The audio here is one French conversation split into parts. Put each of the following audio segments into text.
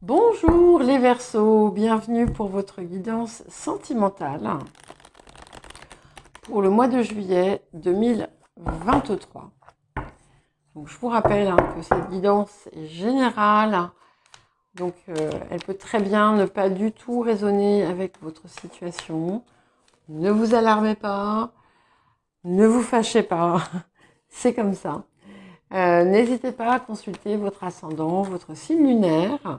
Bonjour les Verseaux, bienvenue pour votre guidance sentimentale pour le mois de juillet 2023. Donc, je vous rappelle que cette guidance est générale, donc elle peut très bien ne pas du tout résonner avec votre situation. Ne vous alarmez pas, ne vous fâchez pas, c'est comme ça. N'hésitez pas à consulter votre ascendant, votre signe lunaire.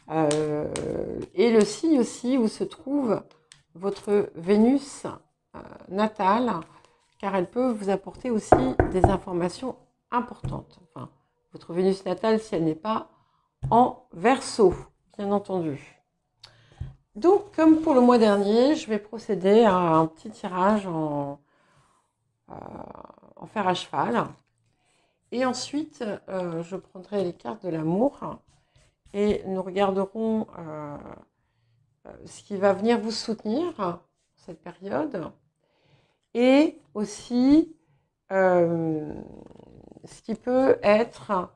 Et le signe aussi où se trouve votre Vénus natale, car elle peut vous apporter aussi des informations importantes. Enfin, votre Vénus natale si elle n'est pas en Verseau, bien entendu. Donc, comme pour le mois dernier, je vais procéder à un petit tirage en fer à cheval. Et ensuite, je prendrai les cartes de l'amour et nous regarderons ce qui va venir vous soutenir cette période et aussi ce qui peut être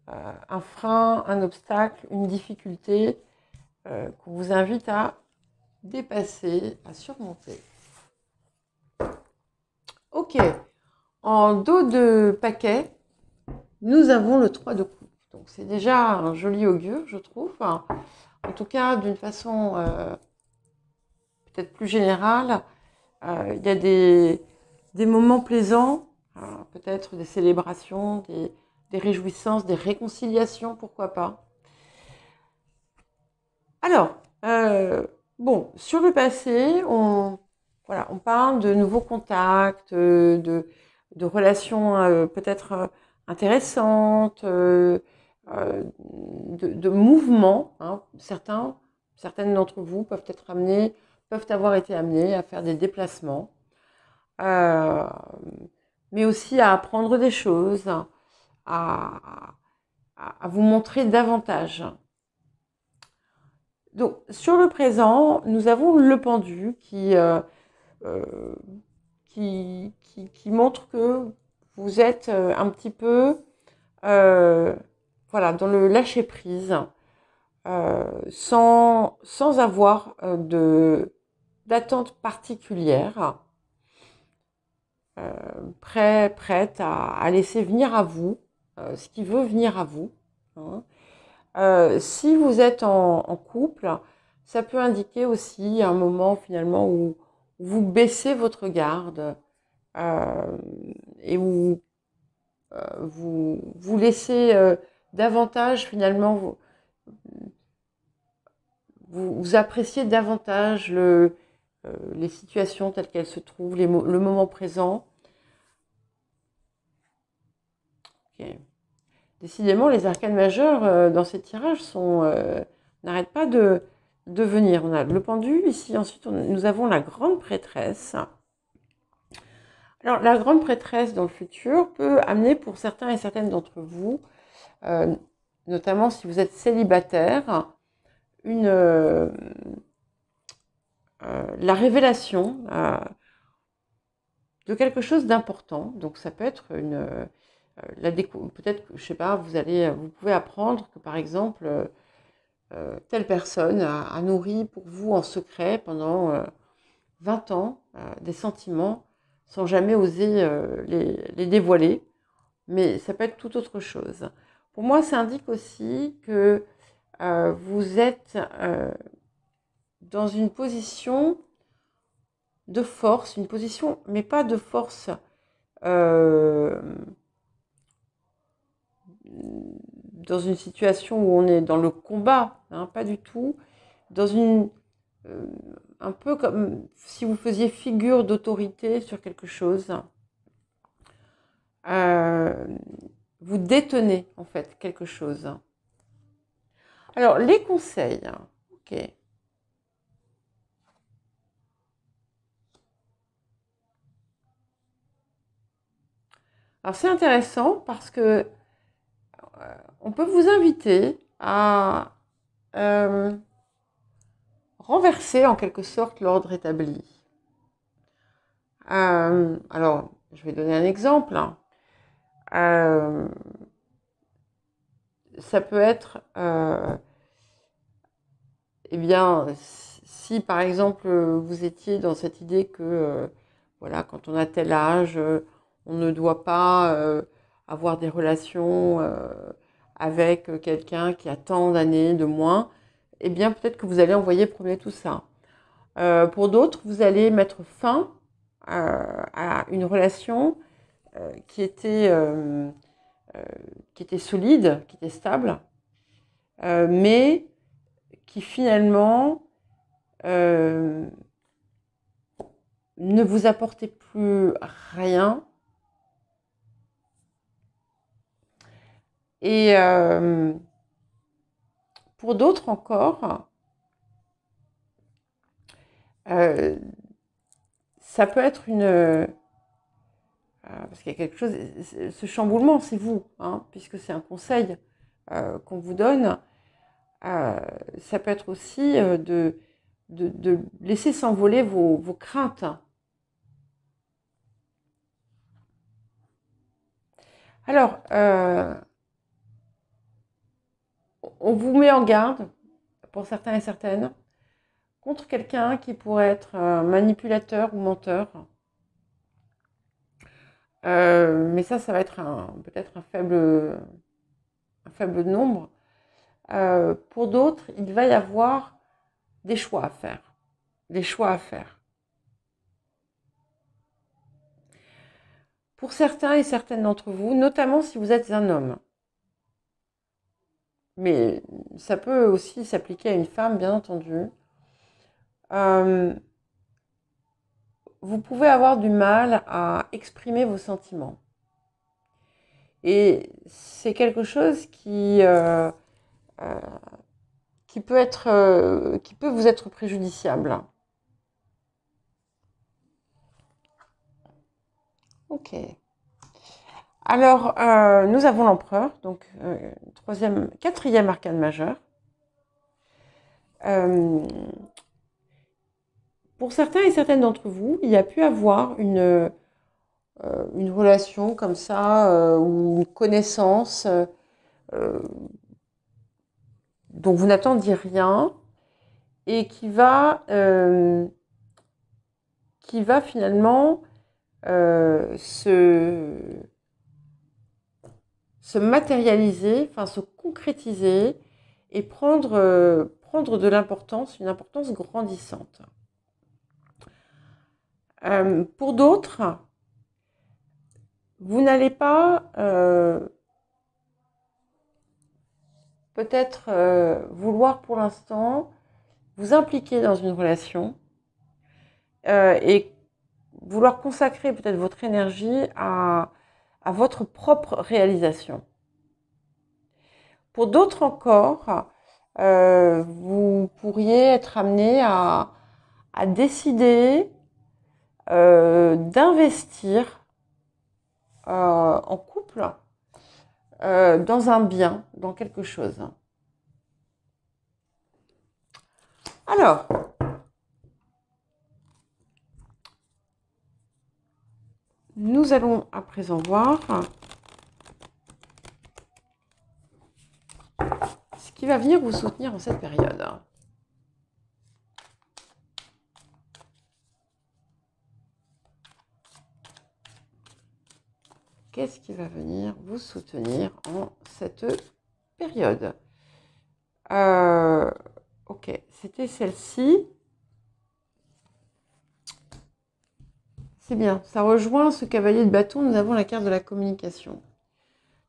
un frein, un obstacle, une difficulté qu'on vous invite à dépasser, à surmonter. Ok, en dos de paquet, nous avons le 3 de coupe. Donc c'est déjà un joli augure, je trouve. En tout cas, d'une façon peut-être plus générale, il y a des moments plaisants, peut-être des célébrations, des réjouissances, des réconciliations, pourquoi pas. Alors, bon, sur le passé, voilà, on parle de nouveaux contacts, de relations peut-être intéressantes, de mouvements. Hein. Certaines d'entre vous peuvent avoir été amenés à faire des déplacements, euh, mais aussi à apprendre des choses, à, à vous montrer davantage. Donc, sur le présent, nous avons le pendu euh, qui montre que vous êtes un petit peu voilà, dans le lâcher-prise, sans avoir d'attente particulière, prête à laisser venir à vous ce qui veut venir à vous. Hein. Si vous êtes en couple, ça peut indiquer aussi un moment finalement où vous baissez votre garde et où vous laissez davantage finalement, vous appréciez davantage les situations telles qu'elles se trouvent, le moment présent. Okay. Décidément, les arcanes majeures dans ces tirages n'arrêtent pas de venir. On a le pendu ici, ensuite nous avons la grande prêtresse. Alors, la grande prêtresse dans le futur peut amener pour certains et certaines d'entre vous, notamment si vous êtes célibataire, la révélation de quelque chose d'important. Donc, ça peut être peut-être que, je sais pas, vous pouvez apprendre que, par exemple, telle personne a nourri pour vous en secret pendant 20 ans des sentiments sans jamais oser les dévoiler. Mais ça peut être tout autre chose. Pour moi, ça indique aussi que vous êtes dans une position de force, une position, mais pas de force dans une situation où on est dans le combat, hein, pas du tout, dans un peu comme si vous faisiez figure d'autorité sur quelque chose. Vous détenez en fait quelque chose. Alors, les conseils. Ok. Alors, c'est intéressant parce que on peut vous inviter à renverser en quelque sorte l'ordre établi. Alors, je vais donner un exemple. Ça peut être eh bien, si par exemple vous étiez dans cette idée que voilà, quand on a tel âge, on ne doit pas avoir des relations avec quelqu'un qui a tant d'années de moins, eh bien peut-être que vous allez envoyer promener tout ça. Pour d'autres, vous allez mettre fin à une relation qui était solide, qui était stable, mais qui finalement ne vous apportait plus rien. Et pour d'autres encore, ça peut être parce qu'il y a quelque chose, ce chamboulement, c'est vous, hein, puisque c'est un conseil qu'on vous donne. Ça peut être aussi de laisser s'envoler vos craintes. Alors, on vous met en garde, pour certains et certaines, contre quelqu'un qui pourrait être manipulateur ou menteur. Mais ça va être peut-être un faible nombre. Pour d'autres, il va y avoir des choix à faire. Des choix à faire. Pour certains et certaines d'entre vous, notamment si vous êtes un homme, mais ça peut aussi s'appliquer à une femme, bien entendu, vous pouvez avoir du mal à exprimer vos sentiments. Et c'est quelque chose qui peut vous être préjudiciable. Ok. Alors, nous avons l'empereur, donc quatrième arcane majeur. Pour certains et certaines d'entre vous, il y a pu avoir une relation comme ça, ou une connaissance dont vous n'attendiez rien et qui va finalement se matérialiser, enfin se concrétiser et prendre de l'importance, une importance grandissante. Pour d'autres, vous n'allez pas peut-être vouloir pour l'instant vous impliquer dans une relation et vouloir consacrer peut-être votre énergie à votre propre réalisation. Pour d'autres encore, vous pourriez être amené à décider d'investir en couple dans un bien, dans quelque chose. Alors, nous allons à présent voir ce qui va venir vous soutenir en cette période. Qu'est-ce qui va venir vous soutenir en cette période? Ok, c'était celle-ci. C'est bien, ça rejoint ce cavalier de bâton, nous avons la carte de la communication.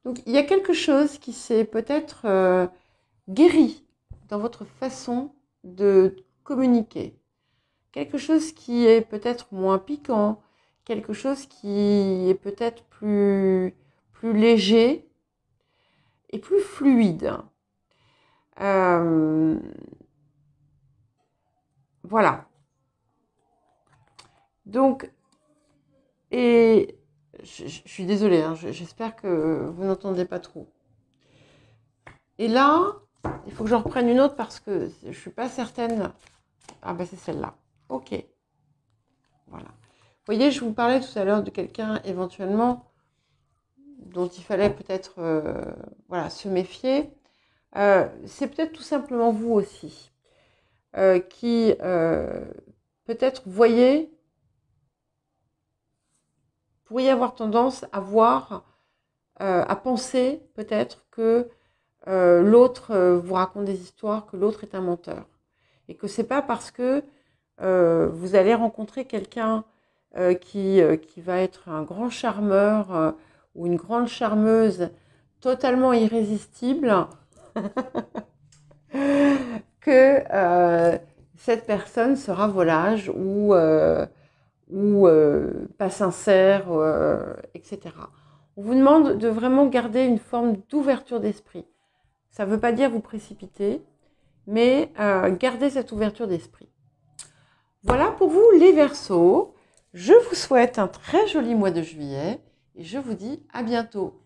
Donc il y a quelque chose qui s'est peut-être guéri dans votre façon de communiquer. Quelque chose qui est peut-être moins piquant, quelque chose qui est peut-être plus léger et plus fluide. Voilà. Donc, et je suis désolée, hein, j'espère que vous n'entendez pas trop. Et là, il faut que j'en reprenne une autre parce que je ne suis pas certaine. Ah ben c'est celle-là. Ok. Voilà. Vous voyez, je vous parlais tout à l'heure de quelqu'un éventuellement dont il fallait peut-être voilà, se méfier. C'est peut-être tout simplement vous aussi. qui peut-être pourriez avoir tendance à voir, à penser peut-être que l'autre vous raconte des histoires, que l'autre est un menteur. Et que c'est pas parce que vous allez rencontrer quelqu'un qui va être un grand charmeur ou une grande charmeuse totalement irrésistible que cette personne sera volage ou pas sincère, etc. On vous demande de vraiment garder une forme d'ouverture d'esprit. Ça ne veut pas dire vous précipiter, mais gardez cette ouverture d'esprit. Voilà pour vous les Verseaux. Je vous souhaite un très joli mois de juillet et je vous dis à bientôt.